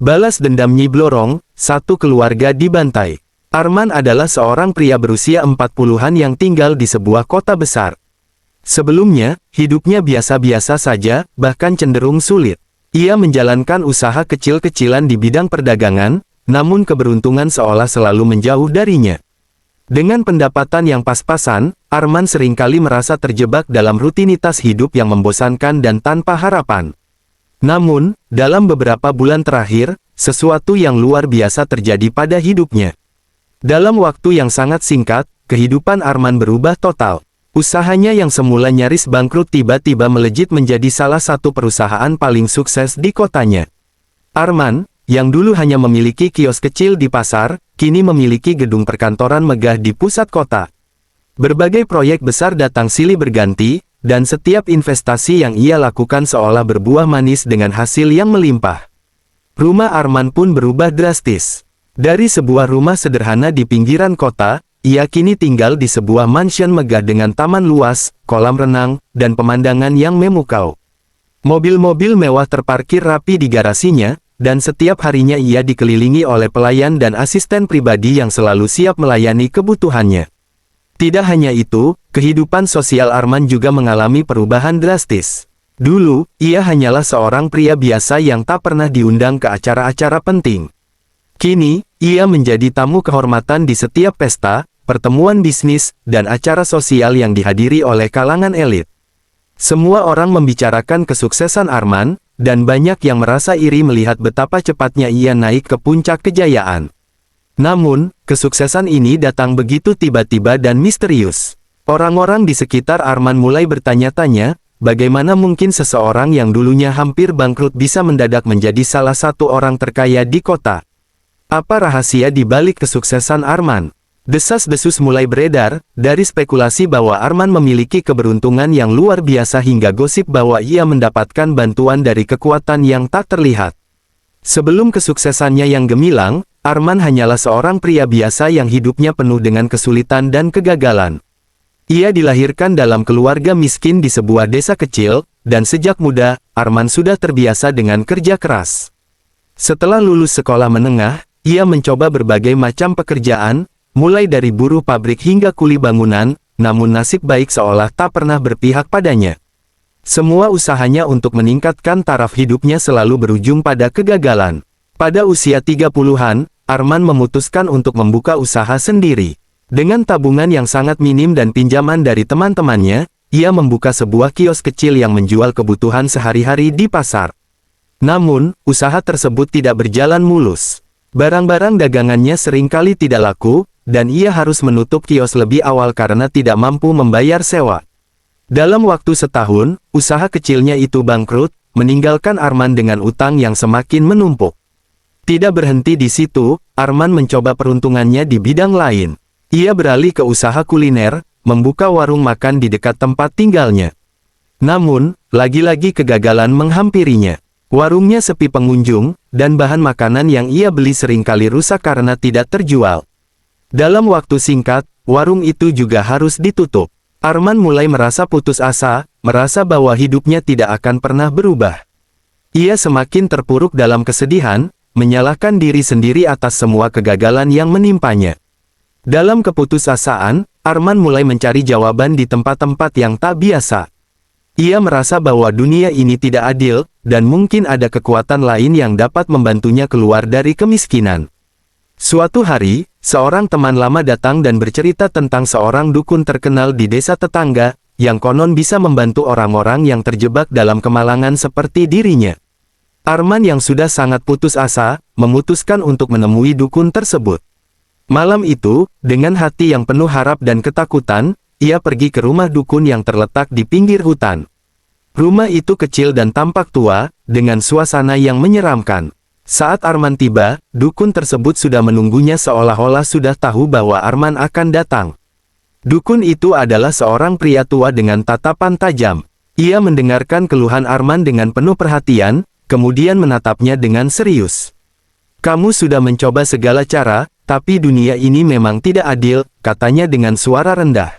Balas dendam Nyi Blorong, satu keluarga dibantai. Arman adalah seorang pria berusia 40-an yang tinggal di sebuah kota besar. Sebelumnya, hidupnya biasa-biasa saja, bahkan cenderung sulit. Ia menjalankan usaha kecil-kecilan di bidang perdagangan, namun keberuntungan seolah selalu menjauh darinya. Dengan pendapatan yang pas-pasan, Arman seringkali merasa terjebak dalam rutinitas hidup yang membosankan dan tanpa harapan. Namun, dalam beberapa bulan terakhir, sesuatu yang luar biasa terjadi pada hidupnya. Dalam waktu yang sangat singkat, kehidupan Arman berubah total. Usahanya yang semula nyaris bangkrut tiba-tiba melejit menjadi salah satu perusahaan paling sukses di kotanya. Arman, yang dulu hanya memiliki kios kecil di pasar, kini memiliki gedung perkantoran megah di pusat kota. Berbagai proyek besar datang silih berganti, dan setiap investasi yang ia lakukan seolah berbuah manis dengan hasil yang melimpah. Rumah Arman pun berubah drastis. Dari sebuah rumah sederhana di pinggiran kota, ia kini tinggal di sebuah mansion megah dengan taman luas, kolam renang, dan pemandangan yang memukau. Mobil-mobil mewah terparkir rapi di garasinya, dan setiap harinya ia dikelilingi oleh pelayan dan asisten pribadi yang selalu siap melayani kebutuhannya. Tidak hanya itu, kehidupan sosial Arman juga mengalami perubahan drastis. Dulu, ia hanyalah seorang pria biasa yang tak pernah diundang ke acara-acara penting. Kini, ia menjadi tamu kehormatan di setiap pesta, pertemuan bisnis, dan acara sosial yang dihadiri oleh kalangan elit. Semua orang membicarakan kesuksesan Arman, dan banyak yang merasa iri melihat betapa cepatnya ia naik ke puncak kejayaan. Namun, kesuksesan ini datang begitu tiba-tiba dan misterius. Orang-orang di sekitar Arman mulai bertanya-tanya, bagaimana mungkin seseorang yang dulunya hampir bangkrut bisa mendadak menjadi salah satu orang terkaya di kota. Apa rahasia di balik kesuksesan Arman? Desas-desus mulai beredar, dari spekulasi bahwa Arman memiliki keberuntungan yang luar biasa hingga gosip bahwa ia mendapatkan bantuan dari kekuatan yang tak terlihat. Sebelum kesuksesannya yang gemilang, Arman hanyalah seorang pria biasa yang hidupnya penuh dengan kesulitan dan kegagalan. Ia dilahirkan dalam keluarga miskin di sebuah desa kecil, dan sejak muda, Arman sudah terbiasa dengan kerja keras. Setelah lulus sekolah menengah, ia mencoba berbagai macam pekerjaan, mulai dari buruh pabrik hingga kuli bangunan, namun nasib baik seolah tak pernah berpihak padanya. Semua usahanya untuk meningkatkan taraf hidupnya selalu berujung pada kegagalan. Pada usia 30-an, Arman memutuskan untuk membuka usaha sendiri. Dengan tabungan yang sangat minim dan pinjaman dari teman-temannya, ia membuka sebuah kios kecil yang menjual kebutuhan sehari-hari di pasar. Namun, usaha tersebut tidak berjalan mulus. Barang-barang dagangannya seringkali tidak laku, dan ia harus menutup kios lebih awal karena tidak mampu membayar sewa. Dalam waktu setahun, usaha kecilnya itu bangkrut, meninggalkan Arman dengan utang yang semakin menumpuk. Tidak berhenti di situ, Arman mencoba peruntungannya di bidang lain. Ia beralih ke usaha kuliner, membuka warung makan di dekat tempat tinggalnya. Namun, lagi-lagi kegagalan menghampirinya. Warungnya sepi pengunjung, dan bahan makanan yang ia beli seringkali rusak karena tidak terjual. Dalam waktu singkat, warung itu juga harus ditutup. Arman mulai merasa putus asa, merasa bahwa hidupnya tidak akan pernah berubah. Ia semakin terpuruk dalam kesedihan, menyalahkan diri sendiri atas semua kegagalan yang menimpanya. Dalam keputusasaan, Arman mulai mencari jawaban di tempat-tempat yang tak biasa. Ia merasa bahwa dunia ini tidak adil, dan mungkin ada kekuatan lain yang dapat membantunya keluar dari kemiskinan. Suatu hari, seorang teman lama datang dan bercerita tentang seorang dukun terkenal di desa tetangga, yang konon bisa membantu orang-orang yang terjebak dalam kemalangan seperti dirinya. Arman yang sudah sangat putus asa, memutuskan untuk menemui dukun tersebut. Malam itu, dengan hati yang penuh harap dan ketakutan, ia pergi ke rumah dukun yang terletak di pinggir hutan. Rumah itu kecil dan tampak tua, dengan suasana yang menyeramkan. Saat Arman tiba, dukun tersebut sudah menunggunya seolah-olah sudah tahu bahwa Arman akan datang. Dukun itu adalah seorang pria tua dengan tatapan tajam. Ia mendengarkan keluhan Arman dengan penuh perhatian, kemudian menatapnya dengan serius. "Kamu sudah mencoba segala cara, tapi dunia ini memang tidak adil," katanya dengan suara rendah.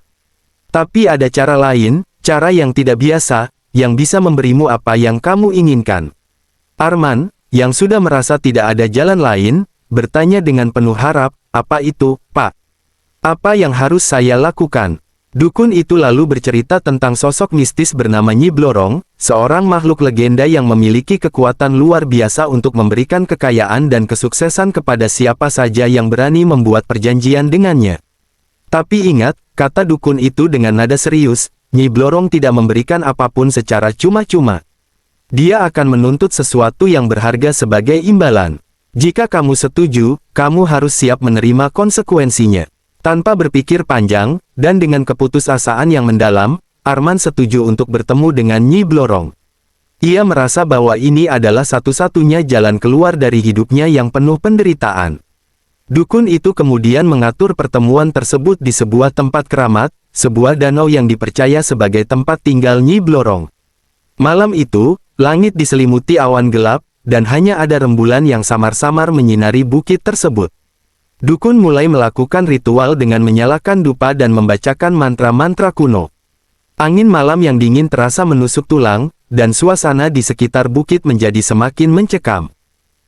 "Tapi ada cara lain, cara yang tidak biasa, yang bisa memberimu apa yang kamu inginkan." "Arman, yang sudah merasa tidak ada jalan lain, bertanya dengan penuh harap, "Apa itu, Pak? Apa yang harus saya lakukan?" Dukun itu lalu bercerita tentang sosok mistis bernama Nyi Blorong, seorang makhluk legenda yang memiliki kekuatan luar biasa untuk memberikan kekayaan dan kesuksesan kepada siapa saja yang berani membuat perjanjian dengannya. Tapi ingat, kata dukun itu dengan nada serius, Nyi Blorong tidak memberikan apapun secara cuma-cuma. Dia akan menuntut sesuatu yang berharga sebagai imbalan. Jika kamu setuju, kamu harus siap menerima konsekuensinya. Tanpa berpikir panjang, dan dengan keputusasaan yang mendalam, Arman setuju untuk bertemu dengan Nyi Blorong. Ia merasa bahwa ini adalah satu-satunya jalan keluar dari hidupnya yang penuh penderitaan. Dukun itu kemudian mengatur pertemuan tersebut di sebuah tempat keramat, sebuah danau yang dipercaya sebagai tempat tinggal Nyi Blorong. Malam itu, langit diselimuti awan gelap, dan hanya ada rembulan yang samar-samar menyinari bukit tersebut. Dukun mulai melakukan ritual dengan menyalakan dupa dan membacakan mantra-mantra kuno. Angin malam yang dingin terasa menusuk tulang, dan suasana di sekitar bukit menjadi semakin mencekam.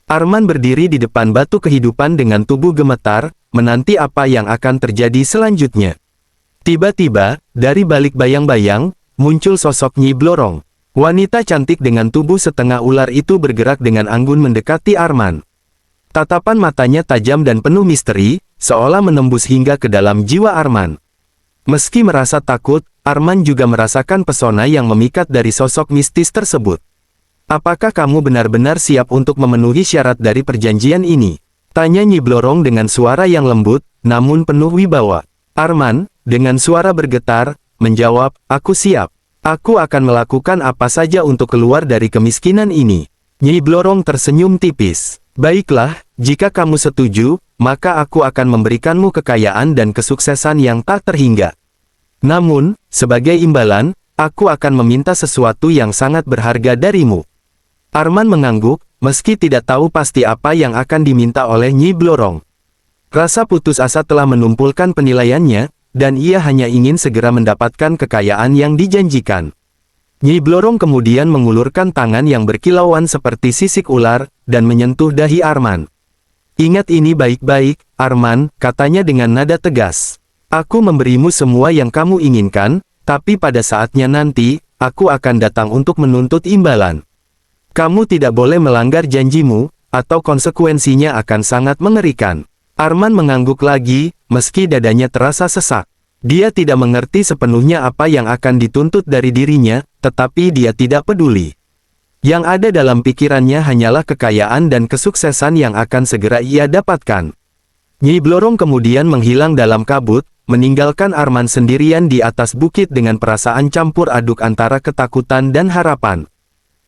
Arman berdiri di depan batu kehidupan dengan tubuh gemetar, menanti apa yang akan terjadi selanjutnya. Tiba-tiba, dari balik bayang-bayang, muncul sosok Nyi Blorong. Wanita cantik dengan tubuh setengah ular itu bergerak dengan anggun mendekati Arman. Tatapan matanya tajam dan penuh misteri, seolah menembus hingga ke dalam jiwa Arman. Meski merasa takut, Arman juga merasakan pesona yang memikat dari sosok mistis tersebut. "Apakah kamu benar-benar siap untuk memenuhi syarat dari perjanjian ini?" tanya Nyi Blorong dengan suara yang lembut, namun penuh wibawa. Arman, dengan suara bergetar, menjawab, "Aku siap. Aku akan melakukan apa saja untuk keluar dari kemiskinan ini." Nyi Blorong tersenyum tipis. "Baiklah, jika kamu setuju, maka aku akan memberikanmu kekayaan dan kesuksesan yang tak terhingga. Namun, sebagai imbalan, aku akan meminta sesuatu yang sangat berharga darimu." Arman mengangguk, meski tidak tahu pasti apa yang akan diminta oleh Nyi Blorong. Rasa putus asa telah menumpulkan penilaiannya, dan ia hanya ingin segera mendapatkan kekayaan yang dijanjikan. Nyi Blorong kemudian mengulurkan tangan yang berkilauan seperti sisik ular, dan menyentuh dahi Arman. "Ingat ini baik-baik, Arman," katanya dengan nada tegas. "Aku memberimu semua yang kamu inginkan, tapi pada saatnya nanti, aku akan datang untuk menuntut imbalan. Kamu tidak boleh melanggar janjimu, atau konsekuensinya akan sangat mengerikan." Arman mengangguk lagi, meski dadanya terasa sesak. Dia tidak mengerti sepenuhnya apa yang akan dituntut dari dirinya, tetapi dia tidak peduli. Yang ada dalam pikirannya hanyalah kekayaan dan kesuksesan yang akan segera ia dapatkan. Nyi Blorong kemudian menghilang dalam kabut, meninggalkan Arman sendirian di atas bukit dengan perasaan campur aduk antara ketakutan dan harapan.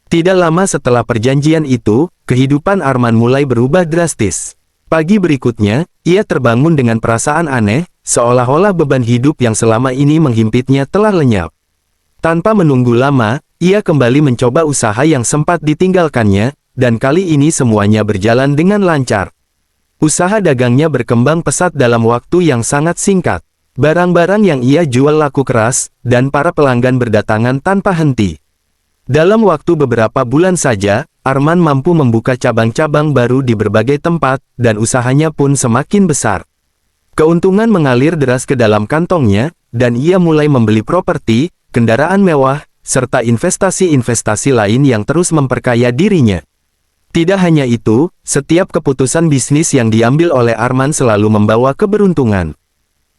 Tidak lama setelah perjanjian itu, kehidupan Arman mulai berubah drastis. Pagi berikutnya, ia terbangun dengan perasaan aneh, seolah-olah beban hidup yang selama ini menghimpitnya telah lenyap. Tanpa menunggu lama, ia kembali mencoba usaha yang sempat ditinggalkannya, dan kali ini semuanya berjalan dengan lancar. Usaha dagangnya berkembang pesat dalam waktu yang sangat singkat. Barang-barang yang ia jual laku keras, dan para pelanggan berdatangan tanpa henti. Dalam waktu beberapa bulan saja, Arman mampu membuka cabang-cabang baru di berbagai tempat, dan usahanya pun semakin besar. Keuntungan mengalir deras ke dalam kantongnya, dan ia mulai membeli properti, kendaraan mewah, serta investasi-investasi lain yang terus memperkaya dirinya. Tidak hanya itu, setiap keputusan bisnis yang diambil oleh Arman selalu membawa keberuntungan.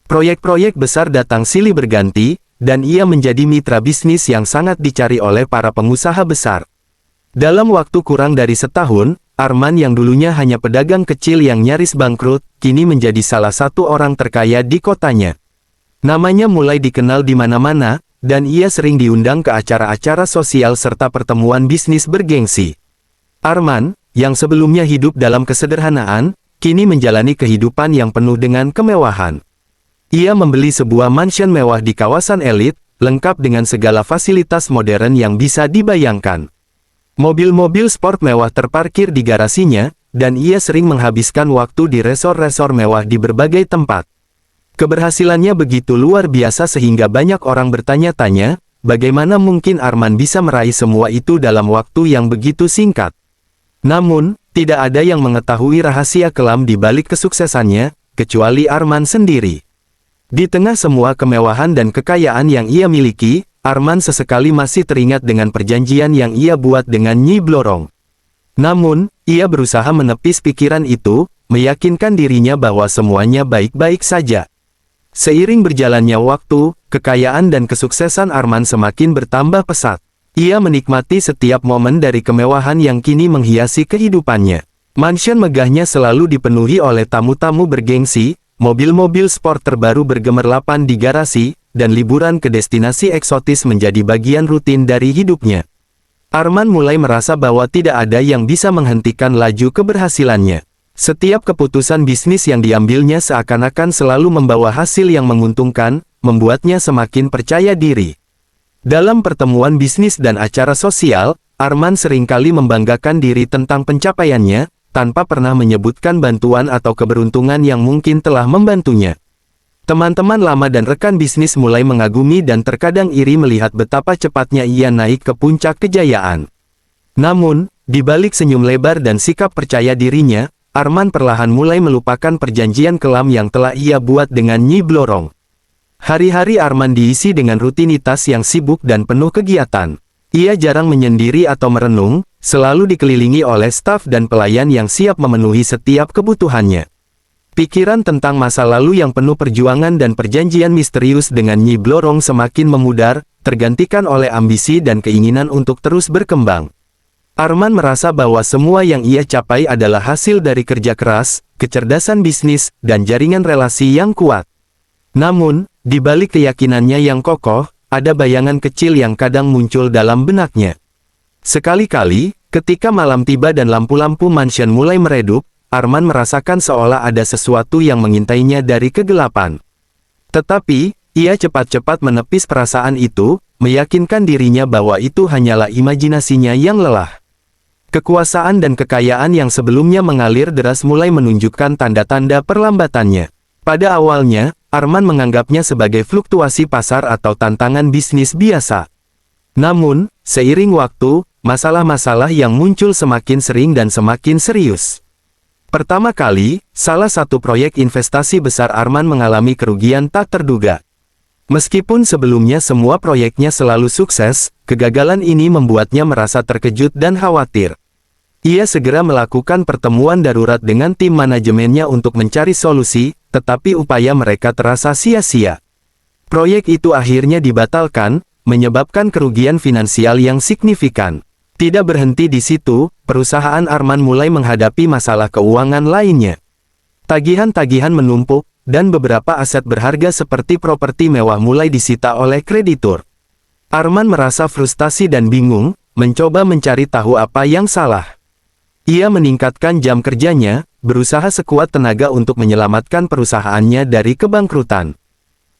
Proyek-proyek besar datang silih berganti, dan ia menjadi mitra bisnis yang sangat dicari oleh para pengusaha besar. Dalam waktu kurang dari setahun, Arman yang dulunya hanya pedagang kecil yang nyaris bangkrut, kini menjadi salah satu orang terkaya di kotanya. Namanya mulai dikenal di mana-mana, dan ia sering diundang ke acara-acara sosial serta pertemuan bisnis bergengsi. Arman, yang sebelumnya hidup dalam kesederhanaan, kini menjalani kehidupan yang penuh dengan kemewahan. Ia membeli sebuah mansion mewah di kawasan elit, lengkap dengan segala fasilitas modern yang bisa dibayangkan. Mobil-mobil sport mewah terparkir di garasinya, dan ia sering menghabiskan waktu di resor-resor mewah di berbagai tempat. Keberhasilannya begitu luar biasa sehingga banyak orang bertanya-tanya, bagaimana mungkin Arman bisa meraih semua itu dalam waktu yang begitu singkat. Namun, tidak ada yang mengetahui rahasia kelam di balik kesuksesannya, kecuali Arman sendiri. Di tengah semua kemewahan dan kekayaan yang ia miliki, Arman sesekali masih teringat dengan perjanjian yang ia buat dengan Nyi Blorong. Namun, ia berusaha menepis pikiran itu, meyakinkan dirinya bahwa semuanya baik-baik saja. Seiring berjalannya waktu, kekayaan dan kesuksesan Arman semakin bertambah pesat. Ia menikmati setiap momen dari kemewahan yang kini menghiasi kehidupannya. Mansion megahnya selalu dipenuhi oleh tamu-tamu bergengsi, mobil-mobil sport terbaru bergemerlapan di garasi, dan liburan ke destinasi eksotis menjadi bagian rutin dari hidupnya. Arman mulai merasa bahwa tidak ada yang bisa menghentikan laju keberhasilannya. Setiap keputusan bisnis yang diambilnya seakan-akan selalu membawa hasil yang menguntungkan, membuatnya semakin percaya diri. Dalam pertemuan bisnis dan acara sosial, Arman seringkali membanggakan diri tentang pencapaiannya, tanpa pernah menyebutkan bantuan atau keberuntungan yang mungkin telah membantunya. Teman-teman lama dan rekan bisnis mulai mengagumi dan terkadang iri melihat betapa cepatnya ia naik ke puncak kejayaan. Namun, di balik senyum lebar dan sikap percaya dirinya, Arman perlahan mulai melupakan perjanjian kelam yang telah ia buat dengan Nyi Blorong. Hari-hari Arman diisi dengan rutinitas yang sibuk dan penuh kegiatan. Ia jarang menyendiri atau merenung, selalu dikelilingi oleh staf dan pelayan yang siap memenuhi setiap kebutuhannya. Pikiran tentang masa lalu yang penuh perjuangan dan perjanjian misterius dengan Nyi Blorong semakin memudar, tergantikan oleh ambisi dan keinginan untuk terus berkembang. Arman merasa bahwa semua yang ia capai adalah hasil dari kerja keras, kecerdasan bisnis, dan jaringan relasi yang kuat. Namun, di balik keyakinannya yang kokoh, ada bayangan kecil yang kadang muncul dalam benaknya. Sekali-kali, ketika malam tiba dan lampu-lampu mansion mulai meredup, Arman merasakan seolah ada sesuatu yang mengintainya dari kegelapan. Tetapi, ia cepat-cepat menepis perasaan itu, meyakinkan dirinya bahwa itu hanyalah imajinasinya yang lelah. Kekuasaan dan kekayaan yang sebelumnya mengalir deras mulai menunjukkan tanda-tanda perlambatannya. Pada awalnya, Arman menganggapnya sebagai fluktuasi pasar atau tantangan bisnis biasa. Namun, seiring waktu, masalah-masalah yang muncul semakin sering dan semakin serius. Pertama kali, salah satu proyek investasi besar Arman mengalami kerugian tak terduga. Meskipun sebelumnya semua proyeknya selalu sukses, kegagalan ini membuatnya merasa terkejut dan khawatir. Ia segera melakukan pertemuan darurat dengan tim manajemennya untuk mencari solusi, tetapi upaya mereka terasa sia-sia. Proyek itu akhirnya dibatalkan, menyebabkan kerugian finansial yang signifikan. Tidak berhenti di situ, perusahaan Arman mulai menghadapi masalah keuangan lainnya. Tagihan-tagihan menumpuk, dan beberapa aset berharga seperti properti mewah mulai disita oleh kreditur. Arman merasa frustasi dan bingung, mencoba mencari tahu apa yang salah. Ia meningkatkan jam kerjanya, berusaha sekuat tenaga untuk menyelamatkan perusahaannya dari kebangkrutan.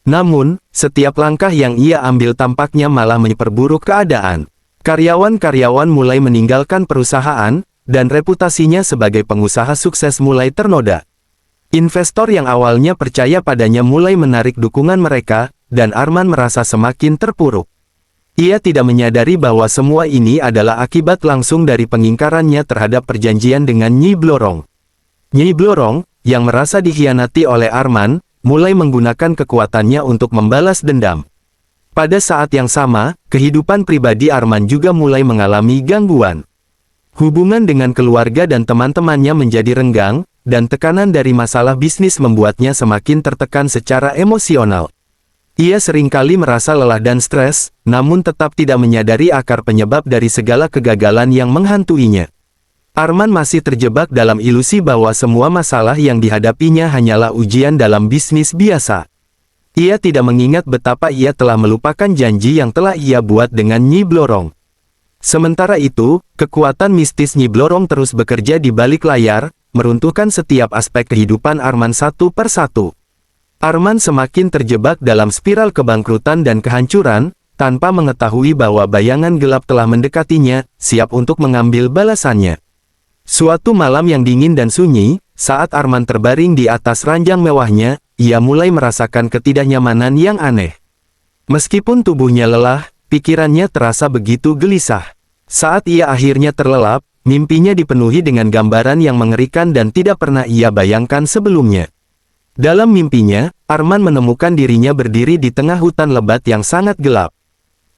Namun, setiap langkah yang ia ambil tampaknya malah memperburuk keadaan. Karyawan-karyawan mulai meninggalkan perusahaan, dan reputasinya sebagai pengusaha sukses mulai ternoda. Investor yang awalnya percaya padanya mulai menarik dukungan mereka, dan Arman merasa semakin terpuruk. Ia tidak menyadari bahwa semua ini adalah akibat langsung dari pengingkarannya terhadap perjanjian dengan Nyi Blorong. Nyi Blorong, yang merasa dikhianati oleh Arman, mulai menggunakan kekuatannya untuk membalas dendam. Pada saat yang sama, kehidupan pribadi Arman juga mulai mengalami gangguan. Hubungan dengan keluarga dan teman-temannya menjadi renggang, dan tekanan dari masalah bisnis membuatnya semakin tertekan secara emosional. Ia seringkali merasa lelah dan stres, namun tetap tidak menyadari akar penyebab dari segala kegagalan yang menghantuinya. Arman masih terjebak dalam ilusi bahwa semua masalah yang dihadapinya hanyalah ujian dalam bisnis biasa. Ia tidak mengingat betapa ia telah melupakan janji yang telah ia buat dengan Nyi Blorong. Sementara itu, kekuatan mistis Nyi Blorong terus bekerja di balik layar, meruntuhkan setiap aspek kehidupan Arman satu persatu. Arman semakin terjebak dalam spiral kebangkrutan dan kehancuran, tanpa mengetahui bahwa bayangan gelap telah mendekatinya, siap untuk mengambil balasannya. Suatu malam yang dingin dan sunyi, saat Arman terbaring di atas ranjang mewahnya, ia mulai merasakan ketidaknyamanan yang aneh. Meskipun tubuhnya lelah, pikirannya terasa begitu gelisah. Saat ia akhirnya terlelap, mimpinya dipenuhi dengan gambaran yang mengerikan dan tidak pernah ia bayangkan sebelumnya. Dalam mimpinya, Arman menemukan dirinya berdiri di tengah hutan lebat yang sangat gelap.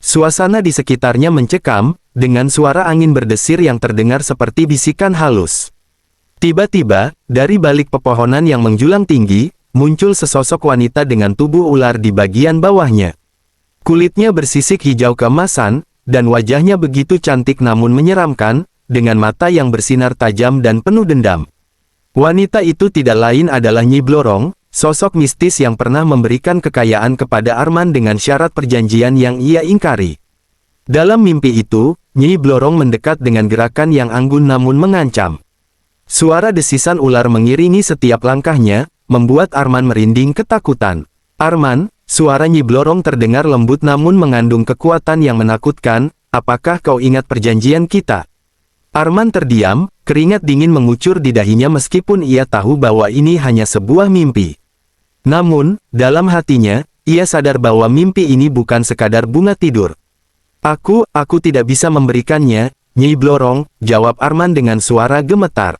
Suasana di sekitarnya mencekam, dengan suara angin berdesir yang terdengar seperti bisikan halus. Tiba-tiba, dari balik pepohonan yang menjulang tinggi, muncul sesosok wanita dengan tubuh ular di bagian bawahnya. Kulitnya bersisik hijau keemasan, dan wajahnya begitu cantik namun menyeramkan, dengan mata yang bersinar tajam dan penuh dendam. Wanita itu tidak lain adalah Nyi Blorong, sosok mistis yang pernah memberikan kekayaan kepada Arman dengan syarat perjanjian yang ia ingkari. Dalam mimpi itu, Nyi Blorong mendekat dengan gerakan yang anggun namun mengancam. Suara desisan ular mengiringi setiap langkahnya, membuat Arman merinding ketakutan. "Arman," suara Nyi Blorong terdengar lembut namun mengandung kekuatan yang menakutkan, "apakah kau ingat perjanjian kita?" Arman terdiam, keringat dingin mengucur di dahinya meskipun ia tahu bahwa ini hanya sebuah mimpi. Namun, dalam hatinya, ia sadar bahwa mimpi ini bukan sekadar bunga tidur. Aku tidak bisa memberikannya, Nyi Blorong," jawab Arman dengan suara gemetar.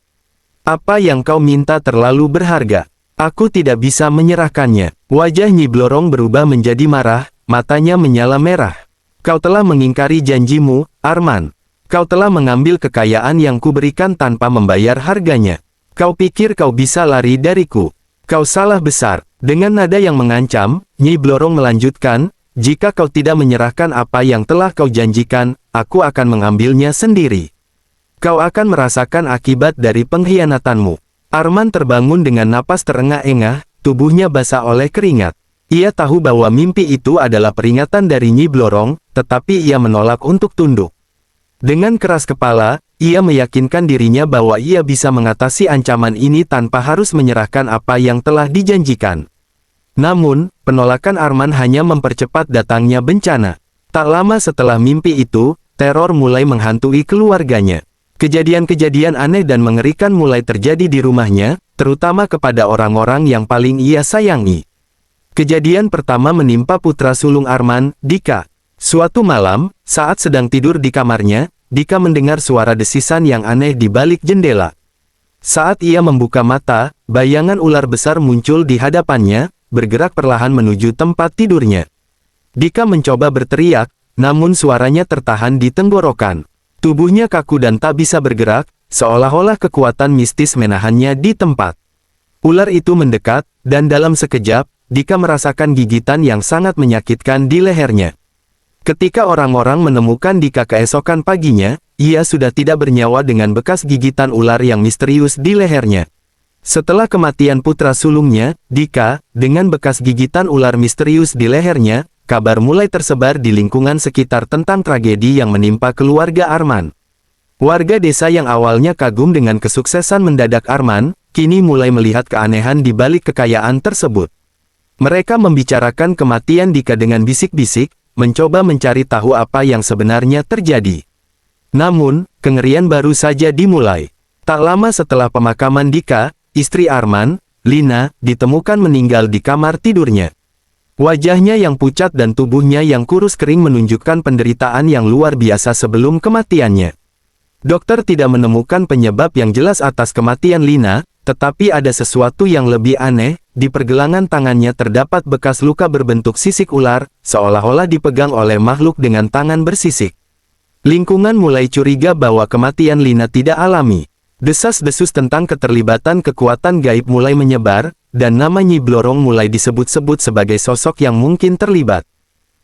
"Apa yang kau minta terlalu berharga. Aku tidak bisa menyerahkannya." Wajah Nyi Blorong berubah menjadi marah, matanya menyala merah. "Kau telah mengingkari janjimu, Arman. Kau telah mengambil kekayaan yang kuberikan tanpa membayar harganya. Kau pikir kau bisa lari dariku? Kau salah besar." Dengan nada yang mengancam, Nyi Blorong melanjutkan, "Jika kau tidak menyerahkan apa yang telah kau janjikan, aku akan mengambilnya sendiri. Kau akan merasakan akibat dari pengkhianatanmu." Arman terbangun dengan napas terengah-engah, tubuhnya basah oleh keringat. Ia tahu bahwa mimpi itu adalah peringatan dari Nyi Blorong, tetapi ia menolak untuk tunduk. Dengan keras kepala, ia meyakinkan dirinya bahwa ia bisa mengatasi ancaman ini tanpa harus menyerahkan apa yang telah dijanjikan. Namun, penolakan Arman hanya mempercepat datangnya bencana. Tak lama setelah mimpi itu, teror mulai menghantui keluarganya. Kejadian-kejadian aneh dan mengerikan mulai terjadi di rumahnya, terutama kepada orang-orang yang paling ia sayangi. Kejadian pertama menimpa putra sulung Arman, Dika. Suatu malam, saat sedang tidur di kamarnya, Dika mendengar suara desisan yang aneh di balik jendela. Saat ia membuka mata, bayangan ular besar muncul di hadapannya, bergerak perlahan menuju tempat tidurnya. Dika mencoba berteriak, namun suaranya tertahan di tenggorokan. Tubuhnya kaku dan tak bisa bergerak, seolah-olah kekuatan mistis menahannya di tempat. Ular itu mendekat, dan dalam sekejap, Dika merasakan gigitan yang sangat menyakitkan di lehernya. Ketika orang-orang menemukan Dika keesokan paginya, ia sudah tidak bernyawa dengan bekas gigitan ular yang misterius di lehernya. Setelah kematian putra sulungnya, Dika, dengan bekas gigitan ular misterius di lehernya, kabar mulai tersebar di lingkungan sekitar tentang tragedi yang menimpa keluarga Arman. Warga desa yang awalnya kagum dengan kesuksesan mendadak Arman, kini mulai melihat keanehan di balik kekayaan tersebut. Mereka membicarakan kematian Dika dengan bisik-bisik, mencoba mencari tahu apa yang sebenarnya terjadi. Namun, kengerian baru saja dimulai. Tak lama setelah pemakaman Dika, istri Arman, Lina, ditemukan meninggal di kamar tidurnya. Wajahnya yang pucat dan tubuhnya yang kurus kering menunjukkan penderitaan yang luar biasa sebelum kematiannya. Dokter tidak menemukan penyebab yang jelas atas kematian Lina, tetapi ada sesuatu yang lebih aneh. Di pergelangan tangannya terdapat bekas luka berbentuk sisik ular, seolah-olah dipegang oleh makhluk dengan tangan bersisik. Lingkungan mulai curiga bahwa kematian Lina tidak alami. Desas-desus tentang keterlibatan kekuatan gaib mulai menyebar, dan nama Nyi Blorong mulai disebut-sebut sebagai sosok yang mungkin terlibat.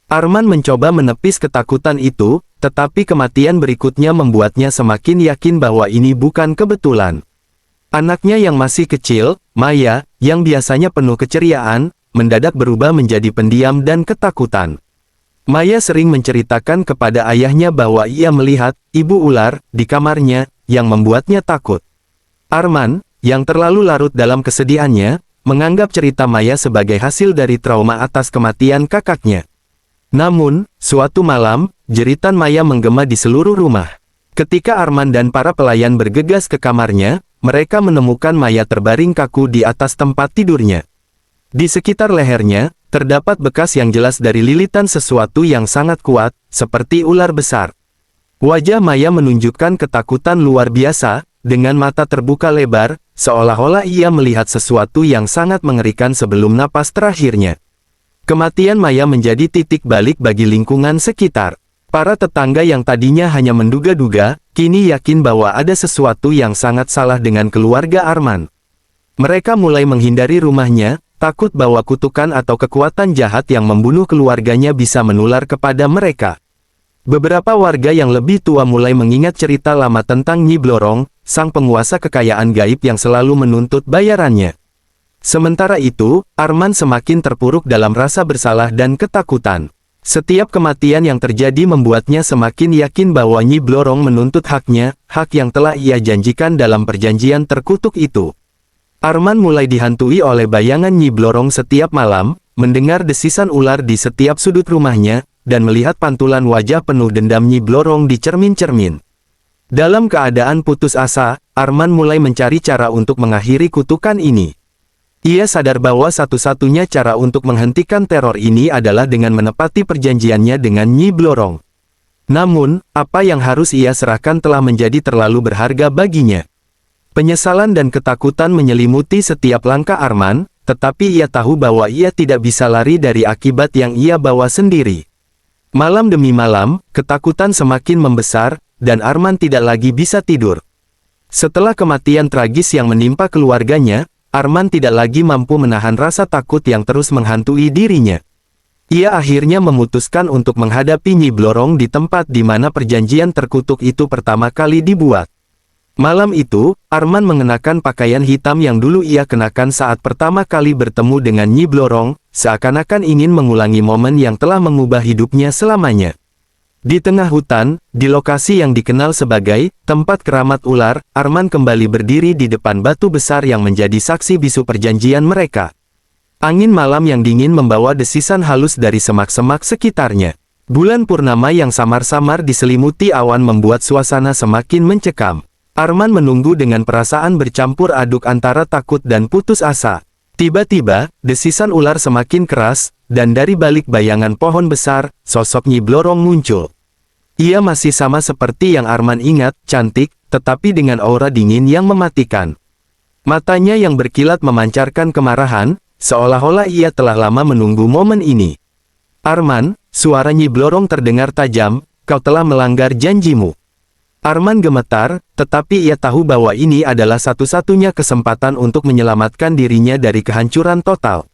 Arman mencoba menepis ketakutan itu, tetapi kematian berikutnya membuatnya semakin yakin bahwa ini bukan kebetulan. Anaknya yang masih kecil, Maya, yang biasanya penuh keceriaan, mendadak berubah menjadi pendiam dan ketakutan. Maya sering menceritakan kepada ayahnya bahwa ia melihat ibu ular di kamarnya, yang membuatnya takut. Arman, yang terlalu larut dalam kesedihannya, menganggap cerita Maya sebagai hasil dari trauma atas kematian kakaknya. Namun, suatu malam, jeritan Maya menggema di seluruh rumah. Ketika Arman dan para pelayan bergegas ke kamarnya, mereka menemukan Maya terbaring kaku di atas tempat tidurnya. Di sekitar lehernya, terdapat bekas yang jelas dari lilitan sesuatu yang sangat kuat, seperti ular besar. Wajah Maya menunjukkan ketakutan luar biasa, dengan mata terbuka lebar, seolah-olah ia melihat sesuatu yang sangat mengerikan sebelum napas terakhirnya. Kematian Maya menjadi titik balik bagi lingkungan sekitar. Para tetangga yang tadinya hanya menduga-duga, kini yakin bahwa ada sesuatu yang sangat salah dengan keluarga Arman. Mereka mulai menghindari rumahnya, takut bahwa kutukan atau kekuatan jahat yang membunuh keluarganya bisa menular kepada mereka. Beberapa warga yang lebih tua mulai mengingat cerita lama tentang Nyi Blorong, sang penguasa kekayaan gaib yang selalu menuntut bayarannya. Sementara itu, Arman semakin terpuruk dalam rasa bersalah dan ketakutan. Setiap kematian yang terjadi membuatnya semakin yakin bahwa Nyi Blorong menuntut haknya, hak yang telah ia janjikan dalam perjanjian terkutuk itu. Arman mulai dihantui oleh bayangan Nyi Blorong setiap malam, mendengar desisan ular di setiap sudut rumahnya, dan melihat pantulan wajah penuh dendam Nyi Blorong di cermin-cermin. Dalam keadaan putus asa, Arman mulai mencari cara untuk mengakhiri kutukan ini. Ia sadar bahwa satu-satunya cara untuk menghentikan teror ini adalah dengan menepati perjanjiannya dengan Nyi Blorong. Namun, apa yang harus ia serahkan telah menjadi terlalu berharga baginya. Penyesalan dan ketakutan menyelimuti setiap langkah Arman, tetapi ia tahu bahwa ia tidak bisa lari dari akibat yang ia bawa sendiri. Malam demi malam, ketakutan semakin membesar, dan Arman tidak lagi bisa tidur. Setelah kematian tragis yang menimpa keluarganya, Arman tidak lagi mampu menahan rasa takut yang terus menghantui dirinya. Ia akhirnya memutuskan untuk menghadapi Nyi Blorong di tempat di mana perjanjian terkutuk itu pertama kali dibuat. Malam itu, Arman mengenakan pakaian hitam yang dulu ia kenakan saat pertama kali bertemu dengan Nyi Blorong, seakan-akan ingin mengulangi momen yang telah mengubah hidupnya selamanya. Di tengah hutan, di lokasi yang dikenal sebagai tempat keramat ular, Arman kembali berdiri di depan batu besar yang menjadi saksi bisu perjanjian mereka. Angin malam yang dingin membawa desisan halus dari semak-semak sekitarnya. Bulan purnama yang samar-samar diselimuti awan membuat suasana semakin mencekam. Arman menunggu dengan perasaan bercampur aduk antara takut dan putus asa. Tiba-tiba, desisan ular semakin keras, dan dari balik bayangan pohon besar, sosok Nyi Blorong muncul. Ia masih sama seperti yang Arman ingat, cantik, tetapi dengan aura dingin yang mematikan. Matanya yang berkilat memancarkan kemarahan, seolah-olah ia telah lama menunggu momen ini. Arman, suara Nyi Blorong terdengar tajam, kau telah melanggar janjimu. Arman gemetar, tetapi ia tahu bahwa ini adalah satu-satunya kesempatan untuk menyelamatkan dirinya dari kehancuran total.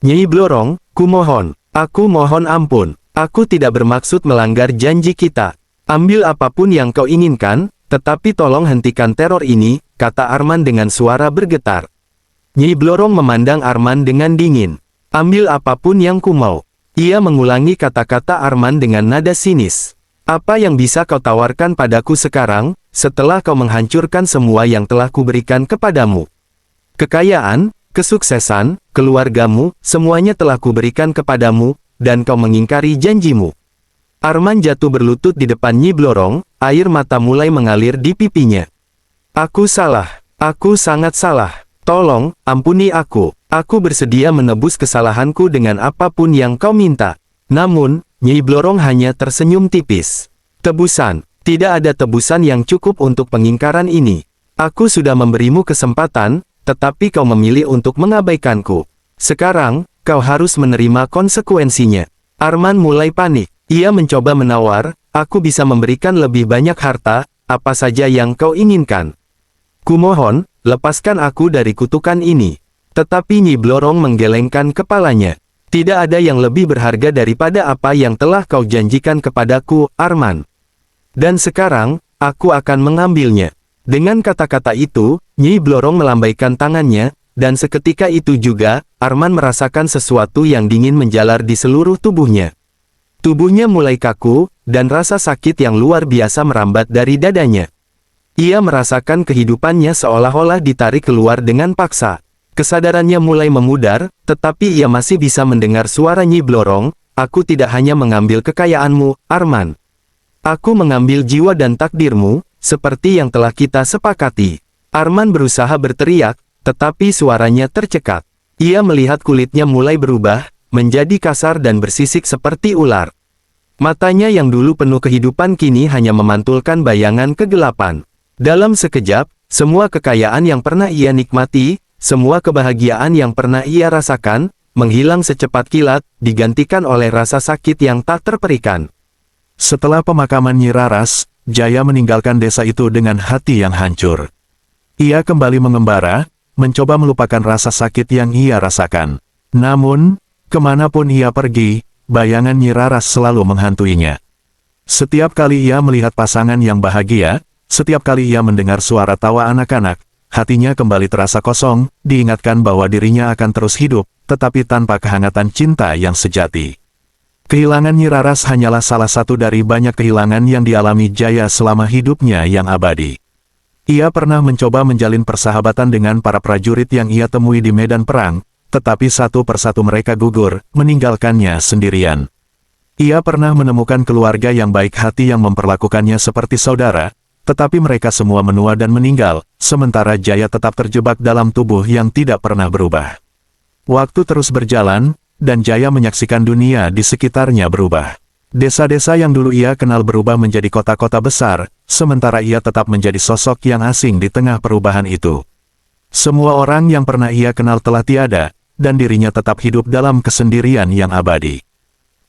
Nyi Blorong, kumohon, aku mohon ampun, aku tidak bermaksud melanggar janji kita. Ambil apapun yang kau inginkan, tetapi tolong hentikan teror ini, kata Arman dengan suara bergetar. Nyi Blorong memandang Arman dengan dingin. Ambil apapun yang ku mau. Ia mengulangi kata-kata Arman dengan nada sinis. Apa yang bisa kau tawarkan padaku sekarang, setelah kau menghancurkan semua yang telah kuberikan kepadamu? Kekayaan, kesuksesan, keluargamu, semuanya telah kuberikan kepadamu, dan kau mengingkari janjimu. Arman jatuh berlutut di depan Nyi Blorong, air mata mulai mengalir di pipinya. Aku salah, aku sangat salah. Tolong, ampuni aku. Aku bersedia menebus kesalahanku dengan apapun yang kau minta. Namun, Nyi Blorong hanya tersenyum tipis. Tebusan. Tidak ada tebusan yang cukup untuk pengingkaran ini. Aku sudah memberimu kesempatan, tetapi kau memilih untuk mengabaikanku. Sekarang, kau harus menerima konsekuensinya. Arman mulai panik. Ia mencoba menawar, aku bisa memberikan lebih banyak harta, apa saja yang kau inginkan. Kumohon, lepaskan aku dari kutukan ini. Tetapi Nyi Blorong menggelengkan kepalanya. Tidak ada yang lebih berharga daripada apa yang telah kau janjikan kepadaku, Arman. Dan sekarang, aku akan mengambilnya. Dengan kata-kata itu, Nyi Blorong melambaikan tangannya, dan seketika itu juga, Arman merasakan sesuatu yang dingin menjalar di seluruh tubuhnya. Tubuhnya mulai kaku, dan rasa sakit yang luar biasa merambat dari dadanya. Ia merasakan kehidupannya seolah-olah ditarik keluar dengan paksa. Kesadarannya mulai memudar, tetapi ia masih bisa mendengar suara Nyi Blorong, aku tidak hanya mengambil kekayaanmu, Arman. Aku mengambil jiwa dan takdirmu, seperti yang telah kita sepakati. Arman berusaha berteriak, tetapi suaranya tercekat. Ia melihat kulitnya mulai berubah, menjadi kasar dan bersisik seperti ular. Matanya yang dulu penuh kehidupan kini hanya memantulkan bayangan kegelapan. Dalam sekejap, semua kekayaan yang pernah ia nikmati, semua kebahagiaan yang pernah ia rasakan, menghilang secepat kilat, digantikan oleh rasa sakit yang tak terperikan. Setelah pemakaman Nyi Raras, Jaya meninggalkan desa itu dengan hati yang hancur. Ia kembali mengembara, mencoba melupakan rasa sakit yang ia rasakan. Namun, kemanapun ia pergi, bayangan Nyi Raras selalu menghantuinya. Setiap kali ia melihat pasangan yang bahagia, setiap kali ia mendengar suara tawa anak-anak, hatinya kembali terasa kosong, diingatkan bahwa dirinya akan terus hidup, tetapi tanpa kehangatan cinta yang sejati. Kehilangan Nyi Raras hanyalah salah satu dari banyak kehilangan yang dialami Jaya selama hidupnya yang abadi. Ia pernah mencoba menjalin persahabatan dengan para prajurit yang ia temui di medan perang, tetapi satu persatu mereka gugur, meninggalkannya sendirian. Ia pernah menemukan keluarga yang baik hati yang memperlakukannya seperti saudara, tetapi mereka semua menua dan meninggal, sementara Jaya tetap terjebak dalam tubuh yang tidak pernah berubah. Waktu terus berjalan, dan Jaya menyaksikan dunia di sekitarnya berubah. Desa-desa yang dulu ia kenal berubah menjadi kota-kota besar, sementara ia tetap menjadi sosok yang asing di tengah perubahan itu. Semua orang yang pernah ia kenal telah tiada, dan dirinya tetap hidup dalam kesendirian yang abadi.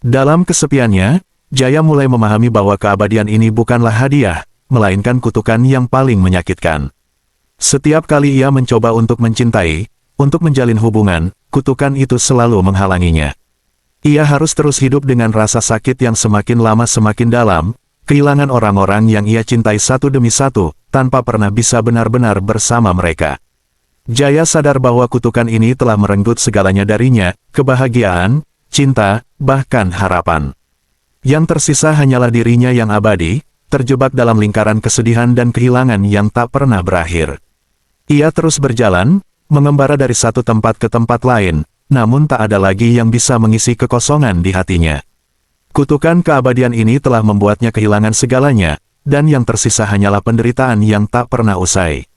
Dalam kesepiannya, Jaya mulai memahami bahwa keabadian ini bukanlah hadiah, melainkan kutukan yang paling menyakitkan. Setiap kali ia mencoba untuk mencintai, untuk menjalin hubungan, kutukan itu selalu menghalanginya. Ia harus terus hidup dengan rasa sakit yang semakin lama semakin dalam, kehilangan orang-orang yang ia cintai satu demi satu, tanpa pernah bisa benar-benar bersama mereka. Jaya sadar bahwa kutukan ini telah merenggut segalanya darinya, kebahagiaan, cinta, bahkan harapan. Yang tersisa hanyalah dirinya yang abadi, terjebak dalam lingkaran kesedihan dan kehilangan yang tak pernah berakhir. Ia terus berjalan, mengembara dari satu tempat ke tempat lain, namun tak ada lagi yang bisa mengisi kekosongan di hatinya. Kutukan keabadian ini telah membuatnya kehilangan segalanya, dan yang tersisa hanyalah penderitaan yang tak pernah usai.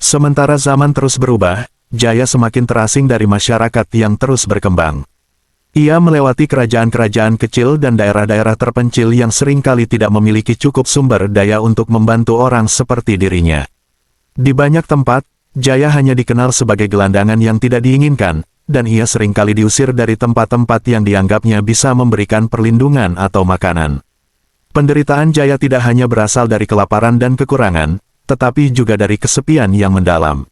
Sementara zaman terus berubah, Jaya semakin terasing dari masyarakat yang terus berkembang. Ia melewati kerajaan-kerajaan kecil dan daerah-daerah terpencil yang seringkali tidak memiliki cukup sumber daya untuk membantu orang seperti dirinya. Di banyak tempat, Jaya hanya dikenal sebagai gelandangan yang tidak diinginkan, dan ia seringkali diusir dari tempat-tempat yang dianggapnya bisa memberikan perlindungan atau makanan. Penderitaan Jaya tidak hanya berasal dari kelaparan dan kekurangan, tetapi juga dari kesepian yang mendalam.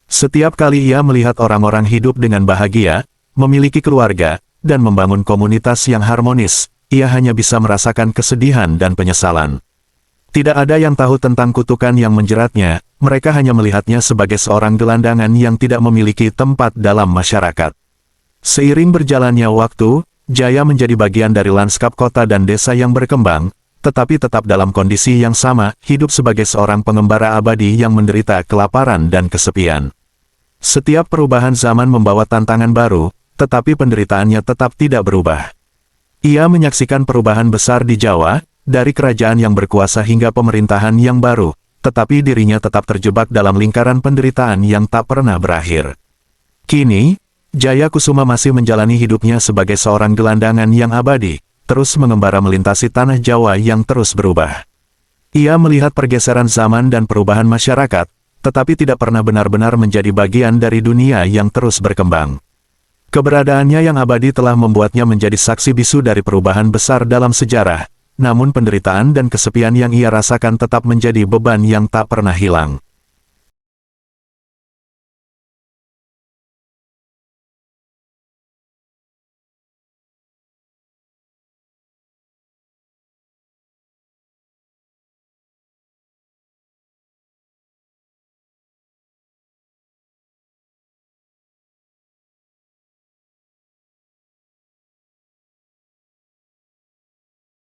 Setiap kali ia melihat orang-orang hidup dengan bahagia, memiliki keluarga, dan membangun komunitas yang harmonis, ia hanya bisa merasakan kesedihan dan penyesalan. Tidak ada yang tahu tentang kutukan yang menjeratnya, mereka hanya melihatnya sebagai seorang gelandangan yang tidak memiliki tempat dalam masyarakat. Seiring berjalannya waktu, Jaya menjadi bagian dari lanskap kota dan desa yang berkembang, tetapi tetap dalam kondisi yang sama, hidup sebagai seorang pengembara abadi yang menderita kelaparan dan kesepian. Setiap perubahan zaman membawa tantangan baru, tetapi penderitaannya tetap tidak berubah. Ia menyaksikan perubahan besar di Jawa, dari kerajaan yang berkuasa hingga pemerintahan yang baru, tetapi dirinya tetap terjebak dalam lingkaran penderitaan yang tak pernah berakhir. Kini, Jaya Kusuma masih menjalani hidupnya sebagai seorang gelandangan yang abadi, terus mengembara melintasi tanah Jawa yang terus berubah. Ia melihat pergeseran zaman dan perubahan masyarakat, tetapi tidak pernah benar-benar menjadi bagian dari dunia yang terus berkembang. Keberadaannya yang abadi telah membuatnya menjadi saksi bisu dari perubahan besar dalam sejarah, namun penderitaan dan kesepian yang ia rasakan tetap menjadi beban yang tak pernah hilang.